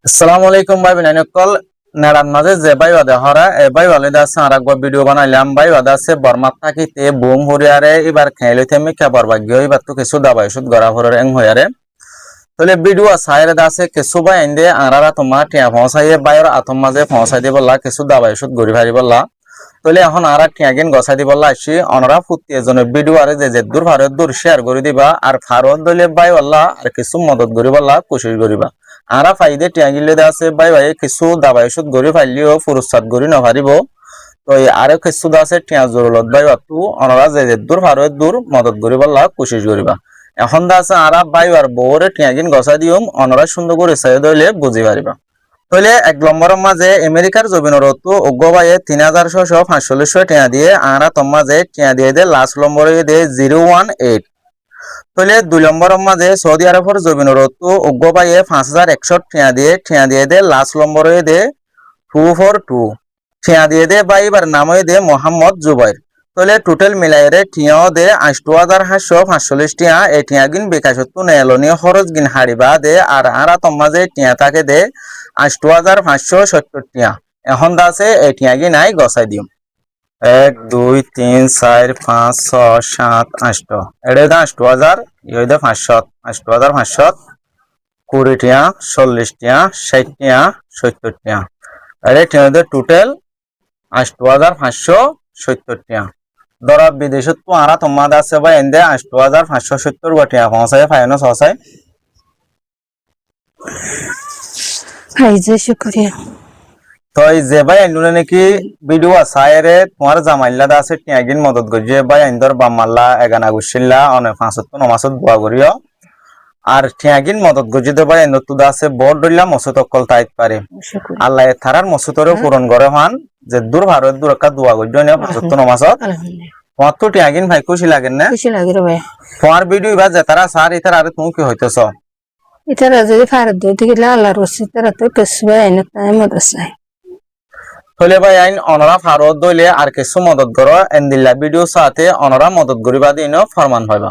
আসসালামু আলাইকুম ভাই বোন কল নারান মাঝে যে ভাই বাদে হরা এ ভাই বলে দাসে আর একবার ভিডিও বানাইলাম ভাই বাদে আছে বর্মাত থাকিতে বুম হরিয়ারে এবার খেলে মি খাবার ভাগ্য এবার তো কিছু দাবাই সুদ গড়া হরার এং হইয়ারে তাহলে ভিডিও সাইরে দাসে কিছু ভাই এন্দে আরারা তোমার টিয়া পৌঁছাইয়ে বাইর আতম মাঝে পৌঁছাই দি বললা কিছু দাবাই সুদ গড়ি ভারি বললা তাহলে এখন আর টিয়া গিন গছাই দি বললা আসি অনরা ফুটি এজনের ভিডিও আরে যে দূর ভারত দূর শেয়ার করে দিবা আর ফারত দলে ভাই বললা আর কিছু মদত করি বললা কোশিশ করিবা আরা ফাইদে টিয়াগিলে আছে ভাই ভাই কিছু দাবাই সুদ গড়ি ফাইলিও ফুরুস্তাদ গড়ি নভারিব তো আরো কিছু আছে টিয়া জরুলত ভাই বাতু অনরা যে দূর ভারত দূর মদত করি বললা কোশিশ করিবা এখন দা আছে আরা ভাই আর বউরে টিয়াগিন গছা দিউম অনরা সুন্দর করে চাই দইলে বুঝি পারিবা তাহলে এক নম্বরের মাঝে আমেরিকার জমিনরত অজ্ঞবাইয়ে ৩৬৪৫ টিয়া দিয়ে আরা তোর মাঝে টিয়া দিয়ে দে লাস্ট নম্বরে দে 018 তাহলে ২ নম্বরের মাঝে সৌদি আরবের জমিনরত অজ্ঞবাইয়ে ৫১০০ টিয়া দিয়ে দে লাস্ট নম্বরে দে 242 টিয়া দিয়ে দে বা এবার নামে দে মোহাম্মদ জুবাইর তাহলে টোটাল মিলাইরে টিয়াও দে ৮৮৫৪৫ টিয়া এই টিয়া গিন বিকাশত্ব নেলনি খরচ গিন হারিবা দে আর আরা তোর মাঝে টিয়া থাকে দে ৮৫৭০ টিয়া এখন আছে এই টিয়া গিন আই গছাই দিম ১ ২ ৩ ৪ ৫ ৬ ৭ ৮ এটা ৮০০০ ইয়ে ৫০০ ৮৫০০ ২০ টিয়া ৪০ টিয়া ৬০ টিয়া ৭০ টিয়া এটা টিয়া টোটাল ৮৫৭০ টিয়া ধরা বিদেশত তো আরা তোমাদ আছে বা এন্দে ৮৫৭০ টিয়া পৌঁছায় ফাইনো সসায় ফাইজে শুকরিয়া তো এই যে ভাই আইনুলে নাকি ভিডিও আসায়রে তোমার জামাইল্লা দা আছে টিয়াগিন মদত গজিয়ে ভাই আইন্দর বামাল্লা এগানা গুছিল্লা অনে ৫০ নমাসত বুয়া করিও আর টিয়াগিন মদত গজিতে ভাই আইন্দর তো দা আছে বড় দইলা মসুত অকল তাইত পারে আল্লাহ থারার মসুতরে পূরণ করে হান যে দূর ভারত দূর একটা দুয়া গজ্জ নে ৫০ নমাসত তোমার তো টিয়াগিন ভাই খুশি লাগেন না খুশি লাগে রে ভাই তোমার ভিডিও বা যে তারা সার ইতার আরে তুমি কি হইতেছ ইতারা যদি ফারদ দিতে গেলে আল্লাহর ওসিতে তারা তো কিছু ভাই আইন তাই মদত চাই হলে ভাই আইন অনরা ফারত দইলে আর কিছু মদত করো এন্দিল্লা ভিডিও সাথে অনরা মদত করিবা দিনও ফরমান পাইবা।